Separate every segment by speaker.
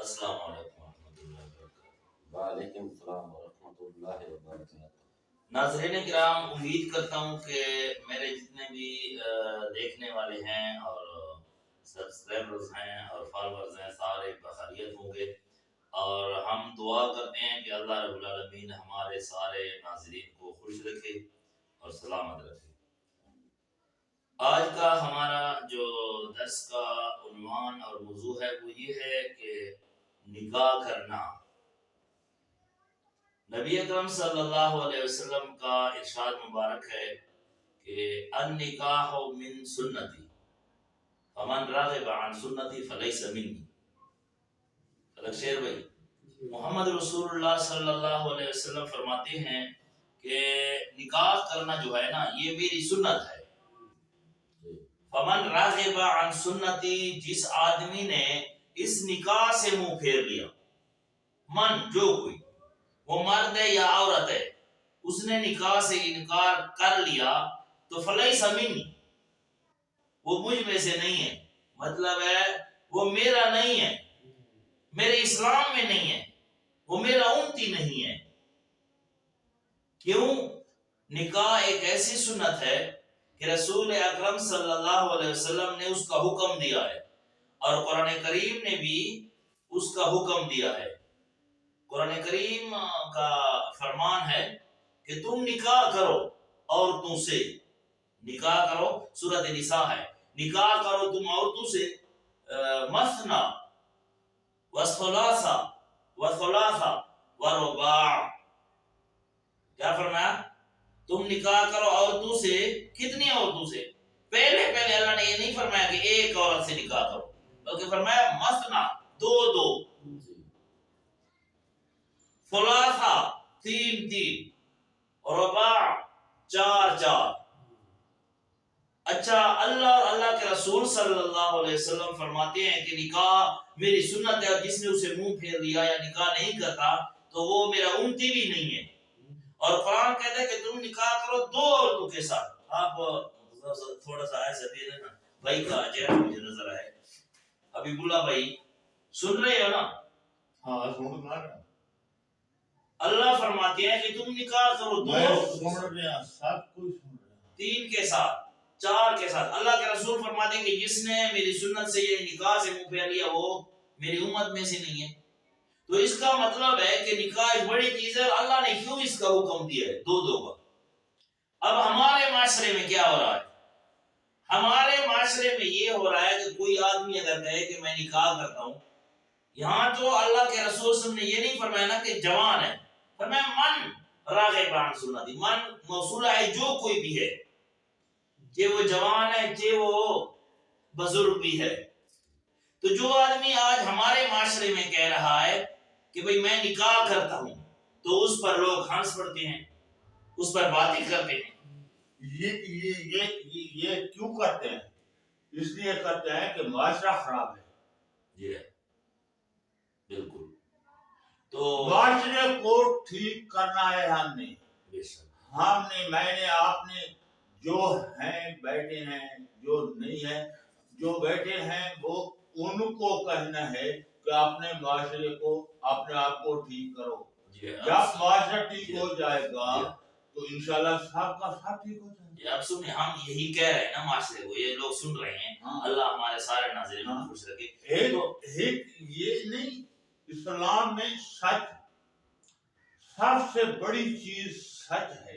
Speaker 1: السلام علیکم ورحمۃ اللہ وبرکاتہ۔
Speaker 2: وعلیکم السلام ورحمۃ اللہ وبرکاتہ۔
Speaker 1: ناظرین کرام، امید کرتا ہوں کہ میرے جتنے بھی دیکھنے والے ہیں اور سبسکرائبرز ہیں اور فالوورز ہیں سارے بخیریت ہوں گے، اور ہم دعا کرتے ہیں کہ اللہ رب العالمین ہمارے سارے ناظرین کو خوش رکھے اور سلامت رکھے۔ آج کا ہمارا جو درس کا عنوان اور موضوع ہے وہ یہ ہے کہ نکاح کرنا۔ نبی اکرم صلی اللہ علیہ وسلم کا ارشاد مبارک ہے کہ النکاح من سنتی فمن راغب عن سنتی فلیس منی۔ خلق شیر بھائی، محمد رسول اللہ صلی اللہ علیہ وسلم فرماتے ہیں کہ نکاح کرنا جو ہے نا یہ میری سنت ہے۔ فمن راغب عن سنتی، جس آدمی نے اس نکاح سے منہ پھیر لیا، من جو کوئی، وہ مرد ہے یا عورت ہے، اس نے نکاح سے انکار کر لیا تو فلیس منی، وہ مجھ میں سے نہیں ہے، مطلب ہے وہ میرا نہیں ہے، میرے اسلام میں نہیں ہے، وہ میرا امتی نہیں ہے۔ کیوں؟ نکاح ایک ایسی سنت ہے کہ رسول اکرم صلی اللہ علیہ وسلم نے اس کا حکم دیا ہے، اور قرآن کریم نے بھی اس کا حکم دیا ہے۔ قرآن کریم کا فرمان ہے کہ تم نکاح کرو عورتوں سے، نکاح کرو، سورۃ نساء ہے، نکاح کرو تم عورتوں سے، مثنا وثلاثا وثلاثا ورباع۔ کیا فرمایا؟ تم نکاح کرو عورتوں سے، کتنی عورتوں سے؟ پہلے اللہ نے یہ نہیں فرمایا کہ ایک عورت سے نکاح کرو، بلکہ فرمایا مثنا، دو دو، ثلاثہ، تین تین، رباع، چار چار۔ اچھا، اللہ اور اللہ کے رسول صلی اللہ علیہ وسلم فرماتے ہیں کہ نکاح میری سنت ہے، اور جس نے اسے منہ پھیر لیا یا نکاح نہیں کرتا تو وہ میرا امتی بھی نہیں ہے۔ اور قرآن کہتا ہے کہ تم نکاح کرو دو عورتوں کے ساتھ۔ آپ تھوڑا سا ایسا دے دینا، بھائی کا چہرہ مجھے نظر آئے، حبیب اللہ بھائی سن رہے ہو نا؟
Speaker 3: ہاں سن رہا ہوں۔
Speaker 1: اللہ فرماتے ہیں کہ تم نکاح کرو دو،
Speaker 3: سن رہے ہیں، سب کچھ سن رہے ہیں،
Speaker 1: تین کے ساتھ، چار کے ساتھ۔ اللہ کے رسول فرماتے ہیں کہ جس نے میری سنت سے یہ نکاح سے منہ پھیر لیا وہ میری امت میں سے نہیں ہے۔ تو اس کا مطلب ہے کہ نکاح ایک بڑی چیز ہے، اور اللہ نے کیوں اس کا حکم دیا ہے دو دو کا۔ اب ہمارے معاشرے میں کیا ہو رہا ہے؟ ہمارے معاشرے میں یہ ہو رہا ہے کہ کوئی آدمی اگر کہے کہ میں نکاح کرتا ہوں، یہاں تو اللہ کے رسول صلی اللہ علیہ وسلم نے یہ نہیں فرمایا نا کہ جوان ہے، فرمایا من راغب عن سنتی، من موصولہ ہے جو کوئی بھی ہے، چاہے وہ جوان ہے چاہے وہ بزرگ بھی ہے۔ تو جو آدمی آج ہمارے معاشرے میں کہہ رہا ہے کہ بھئی میں نکاح کرتا ہوں، تو اس پر لوگ ہنس پڑتے ہیں، اس پر باتیں کرتے ہیں۔
Speaker 3: یہ کیوں کرتے ہیں؟ اس لیے کرتے ہیں کہ معاشرہ خراب ہے۔
Speaker 1: جی بالکل، تو
Speaker 3: معاشرے کو ٹھیک کرنا ہے ہم نے،
Speaker 1: بے شک،
Speaker 3: ہم نے، میں نے، آپ نے، جو ہیں بیٹھے ہیں، جو نہیں ہیں، جو بیٹھے ہیں وہ ان کو کہنا ہے کہ اپنے معاشرے کو، اپنے آپ کو ٹھیک کرو۔ جب معاشرہ ٹھیک ہو جائے گا تو انشاءاللہ سب کا سب ٹھیک ہو جائے گا۔
Speaker 1: اب سنیں، ہم یہی کہہ رہے ہیں نا معاشرے کو، یہ لوگ سن رہے ہیں، اللہ ہمارے سارے ناظرین کو خوش رکھے۔
Speaker 3: ایک یہ نہیں، اسلام میں سچ سب سے بڑی چیز سچ ہے۔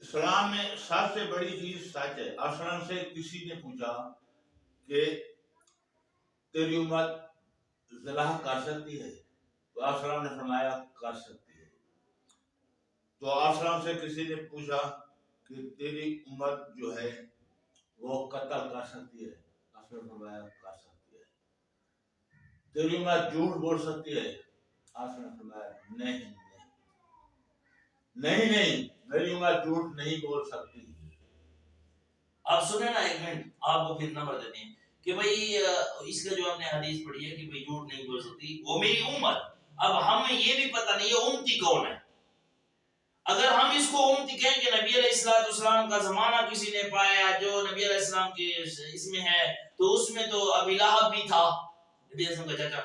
Speaker 3: اسلام میں سب سے بڑی چیز سچ ہے۔ اسلم سے کسی نے پوچھا کہ تیری امت ذبح کر سکتی ہے؟ تو اسلم نے فرمایا کر سکتی ہے۔ تو اسلم سے کسی نے پوچھا کہ تیری امت جو ہے وہ قتل کر سکتی ہے؟ اسلم نے فرمایا کر سکتی ہے۔ تیری امت جھوٹ بول سکتی ہے؟ اسلم نے فرمایا نہیں نہیں نہیں، میری امت جھوٹ نہیں بول سکتی۔
Speaker 1: آپ سنیں نا، ایک منٹ آپ کو پھر نمبر دیتے ہیں کہ بھئی اس کا جو آپ نے حدیث پڑھی ہے کہ بھئی جھوٹ نہیں بول سکتی وہ میری امت۔ اب ہمیں یہ بھی پتہ نہیں ہے امتی کون ہے۔ اگر ہم اس کو امتی کہیں کہ نبی علیہ السلام کا زمانہ کسی نے پایا جو نبی علیہ السلام کے اس میں ہے، تو اس میں تو ابی لہب بھی تھا، نبی اعظم کا چچا،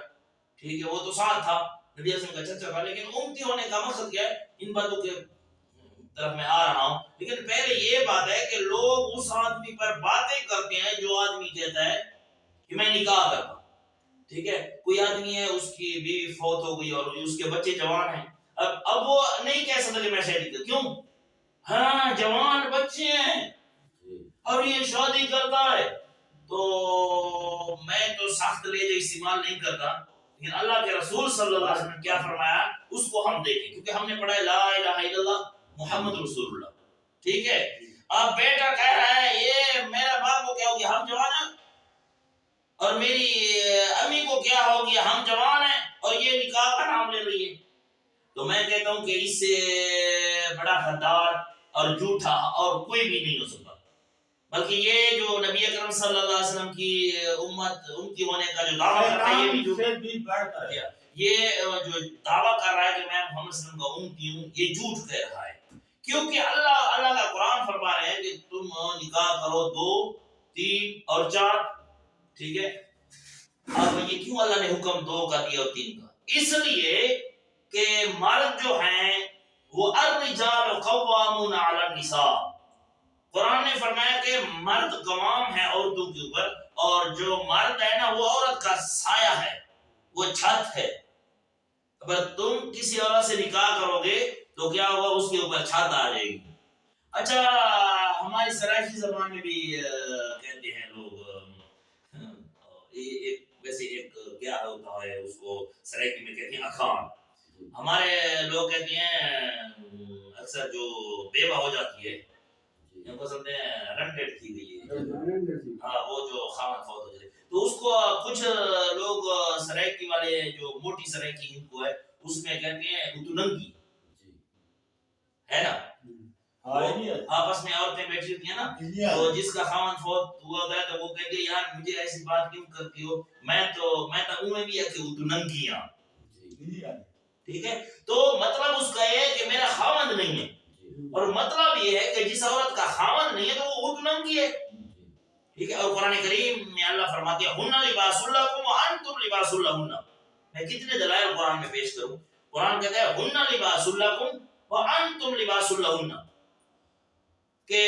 Speaker 1: ٹھیک ہے، وہ تو ساتھ تھا نبی اعظم کا چچا کا، لیکن امتی ہونے کا مقصد کیا ہے، ان باتوں کے طرف میں آ رہا ہوں۔ لیکن پہلے یہ بات ہے کہ لوگ اس آدمی پر باتیں کرتے ہیں جو آدمی کہتا ہے کہ میں نکاح کرتا ہوں، ٹھیک ہے، کوئی آدمی ہے اس کی بیوی فوت ہو گئی اور اس کے بچے جوان ہیں، اب وہ نہیں کہہ سکتا کہ میں شادی کرتا، کیوں؟ ہاں جوان بچے ہیں اور یہ شادی کرتا ہے، تو میں تو سخت لہجہ استعمال نہیں کرتا، لیکن اللہ کے رسول صلی اللہ علیہ وسلم نے کیا فرمایا اس کو ہم دیکھیں، کیونکہ ہم نے پڑھا ہے لا الہ الا اللہ محمد رسول اللہ، ٹھیک ہے۔ اب بیٹا کہہ رہا ہے یہ میرا باپ کو کیا ہو گیا، ہم جوان ہیں، اور میری امی کو کیا ہو گیا، ہم جوان ہیں، اور یہ نکاح کا نام لے رہی ہے، تو میں کہتا ہوں کہ اس سے بڑا غدار اور جھوٹا اور کوئی بھی نہیں ہو سکتا، بلکہ یہ جو نبی اکرم صلی اللہ علیہ وسلم کی امت امتی ہونے کا جو دعویٰ کرتا ہے، یہ بھی جو یہ جو دعویٰ کر رہا ہے کہ میں محمد صلی اللہ علیہ وسلم کا امتی ہوں، یہ جھوٹ کہہ رہا ہے، کیونکہ اللہ کا قرآن فرما رہے ہیں کہ تم نکاح کرو 2 3 اور 4، ٹھیک ہے۔ اب یہ کیوں اللہ نے حکم 2 کا دیا اور 3 کا؟ اس لیے کہ مرد جو ہیں وہ الرجال قوامون علی النساء، قرآن نے فرمایا کہ مرد قوام ہے عورتوں کے اوپر، اور جو مرد ہے نا وہ عورت کا سایہ ہے، وہ چھت ہے، اگر تم کسی عورت سے نکاح کرو گے تو کیا ہوگا، اس کے اوپر چھت آ جائے گی۔ اچھا ہماری سرائکی زبان میں بھی کہتے ہیں لوگ، ویسے ایک کیا ہوتا ہے اس کو سرائکی میں کہتے ہیں اخان، ہمارے لوگ کہتے ہیں اکثر جو بیوہ ہو جاتی ہے ان کو سمجھتے ہیں رنٹڈ کی گئی ہے، ہاں وہ جو خامد فوت ہو جائے، تو اس کو کچھ لوگ سرائکی والے جو موٹی سرائکی ان کو ہے اس میں کہتے ہیں اتننگی، ہے نا، آپس میں عورتیں بیٹھی ہوتی ہیں نا، تو جس کا خامد فوت ہوا ہوتا ہے تو وہ کہتے ہیں یار مجھے ایسی بات کیوں کرتی ہو، میں تو میں بھی ہے کہ اتننگیاں، ٹھیک ہے، تو مطلب اس کا یہ ہے کہ میرا خامد نہیں ہے، اور مطلب یہ ہے کہ جس عورت کا خامد نہیں ہے تو وہ اتننگی ہے، ٹھیک ہے۔ اور قرآن کریم میں اللہ فرماتے ہیں ہن لباس لکم وانتم لباس لہن، میں کتنے دلائل قرآن میں پیش کروں، قرآن کہتا ہے ہن لباس لکم وانتم لباس لہن، کہ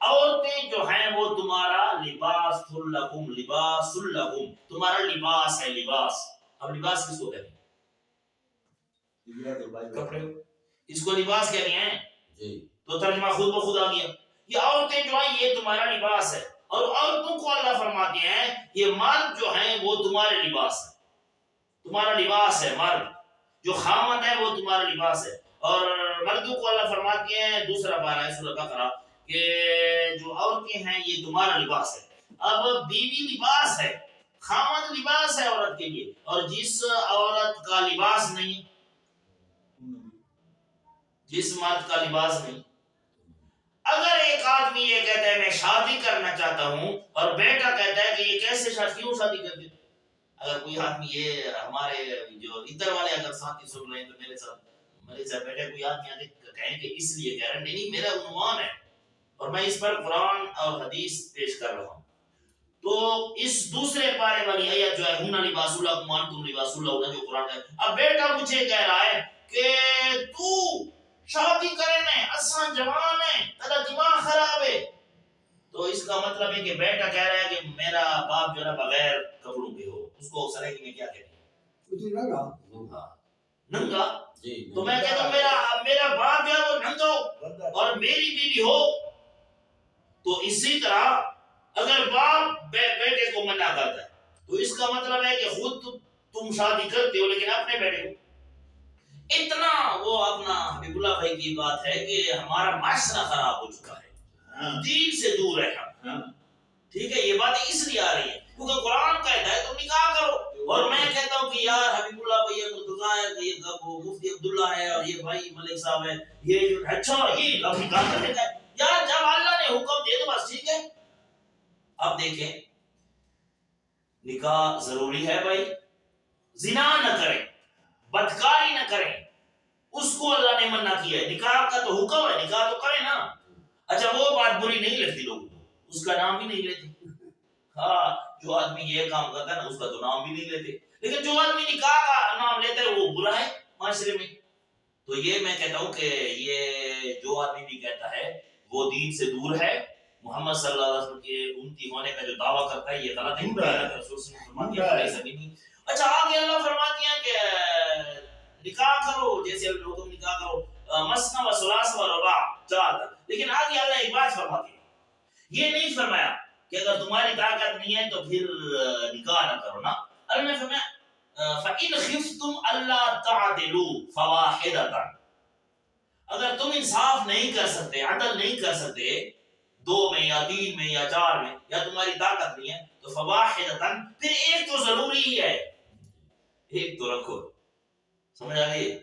Speaker 1: عورتیں جو ہیں وہ تمہارا لباس لکم، لباس لکم تمہارا لباس ہے، لباس، اب لباس کس کو کہتے ہیں، کپڑے، اس کو لباس کہتے ہیں، تو ترجمہ خود بخود آ گیا، یہ عورتیں جو ہیں یہ تمہارا لباس ہے، اور عورتوں کو اللہ فرماتے ہیں یہ مرد جو ہیں وہ تمہارے لباس ہے، تمہارا لباس ہے، مرد جو خامد ہے وہ تمہارا لباس ہے، اور مردوں کو اللہ فرماتے ہیں دوسرا پارہ ہے سورۃ بقرہ کہ جو عورتیں ہیں یہ تمہارا لباس ہے۔ اب بیوی لباس ہے، خامد لباس ہے عورت کے لیے، اور جس عورت کا لباس نہیں، جس مرد کا لباس نہیں، اگر ایک آدمی یہ کہتا ہے میں شادی کرنا چاہتا ہوں اور بیٹا کہتا ہے کہ یہ کیسے کیوں شادی کرتے، اگر کوئی آدمی یہ ہمارے جو ادھر والے اگر ساتھی سن رہے ہیں تو میرے ساتھ بیٹھے کوئی آدمی آگے کہیں کہ اس لیے کہہ رہے ہیں، نہیں میرا عنوان ہے اور میں اس پر قرآن اور حدیث پیش کر رہا ہوں، تو اس دوسرے پارے والی آیت جو ہے ہن لباس لکم وانتم لباس لہن جو قرآن ہے، اب بیٹا مجھے کہہ رہا ہے کہ تو شادی کرنے اساں جوان ہیں تیرا دماغ خراب ہے، تو اس کا مطلب ہے کہ بیٹا کہہ رہا ہے کہ میرا باپ جو ہے بغیر کپڑوں کے ہو، اس کو سرائکی میں کیا کہتے ہیں، ننگا، تو میں کہتا ہوں میرا باپ جو ہے وہ ننگا ہو اور میری بیوی ہو، تو اسی طرح اگر باپ بیٹے کو منع کرتا ہے تو اس کا مطلب ہے کہ خود تم شادی کرتے ہو لیکن اپنے بیٹے کو، اتنا وہ اپنا حبیب اللہ بھائی کی بات ہے کہ ہمارا معاشرہ خراب ہو چکا ہے، دین سے دور ہے ہم، ٹھیک ہے، یہ باتیں اس لیے آ رہی ہیں کیونکہ قرآن کہتا ہے تم نکاح کرو، اور میں کہتا ہوں کہ یار حبیب اللہ بھائی مرتضیٰ ہے، یہ مفتی عبداللہ ہے، اور یہ بھائی ملک صاحب ہے، یہ جو اچھا یہ اب نکاح کرنے کا ہے، یار جب اللہ نے حکم دے تو بس ٹھیک ہے۔ اب دیکھیں نکاح ضروری ہے بھائی، زنا نہ کریں، بدکاری نہ کریں، اس کو اللہ نے منع کیا ہے، نکاح کا تو حکم ہے، نکاح تو کریں نا، اچھا وہ بات بری نہیں لگتی لوگوں کو، اس کا نام بھی نہیں لیتے، ہاں جو آدمی یہ کام کرتا ہے نا اس کا تو نام بھی نہیں لیتے، لیکن جو آدمی نکاح کا نام لیتا ہے وہ برا ہے معاشرے میں. تو یہ میں کہتا ہوں کہ یہ جو آدمی بھی کہتا ہے وہ دین سے دور ہے، محمد صلی اللہ علیہ وسلم کے امتی ہونے کا جو دعویٰ کرتا ہے یہ غلط ہے. رسول صلی اللہ علیہ وسلم فرماتے ہیں. اچھا آگے اللہ فرماتے ہیں کہ نکاح کرو، جیسے لوگوں نکاح کرو مثنی و ثلاث و رباع 4 تک، لیکن آگے اللہ ایک بات فرماتے ہیں، یہ نہیں فرمایا کہ اگر تمہاری طاقت نہیں ہے تو پھر نکاح نہ کرو نا. اللہ نے فرمایا فَإِنْ خِفْتُمْ أَلَّا تَعْدِلُوا فَوَاحِدَةً، اگر تم انصاف نہیں کر سکتے، عدل نہیں کر سکتے 2 میں یا 3 میں یا 4 میں، یا تمہاری طاقت نہیں ہے تو فواحدتاً، پھر ایک تو ضروری ہی ہے، ایک تو رکھو. سمجھ آ گئی؟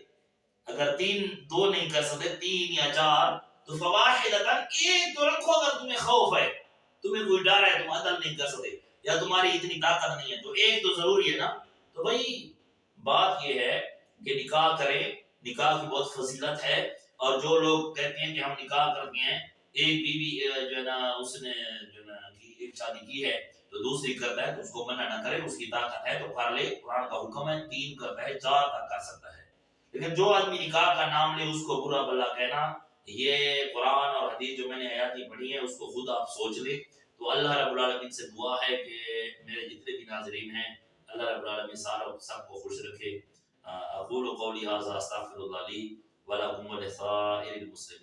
Speaker 1: اگر 2 نہیں کر سکتے 3 یا 4 تو فواحدتاً ایک تو رکھو. اگر تمہیں خوف ہے، تمہیں کوئی ڈر ہے، تم عدل نہیں کر سکتے یا تمہاری اتنی طاقت نہیں ہے تو ایک تو ضروری ہے نا. تو بھائی بات یہ ہے کہ نکاح کریں، نکاح کی بہت فضیلت ہے. اور جو لوگ کہتے ہیں کہ ہم نکاح کرتے ہیں، ایک بیوی جو ہے نا اس نے جو ہے نا ایک شادی کی ہے تو دوسری کرتا ہے تو اس کو منع نہ کرے، اس کی طاقت ہے تو کر لے. قرآن کا حکم ہے 3 کرتا ہے 4 تک کر سکتا ہے. لیکن جو آدمی نکاح کا نام لے اس کو برا بھلا کہنا، یہ قرآن اور حدیث جو میں نے آیاتیں پڑھی ہیں اس کو خود آپ سوچ لیں. تو اللہ رب العالمین سے دعا ہے کہ میرے جتنے بھی ناظرین ہیں اللہ رب العالمین سب کو خوش رکھے. اقول قولی ھذا استغفر اللہ لی ولکم ولسائر المسلمین.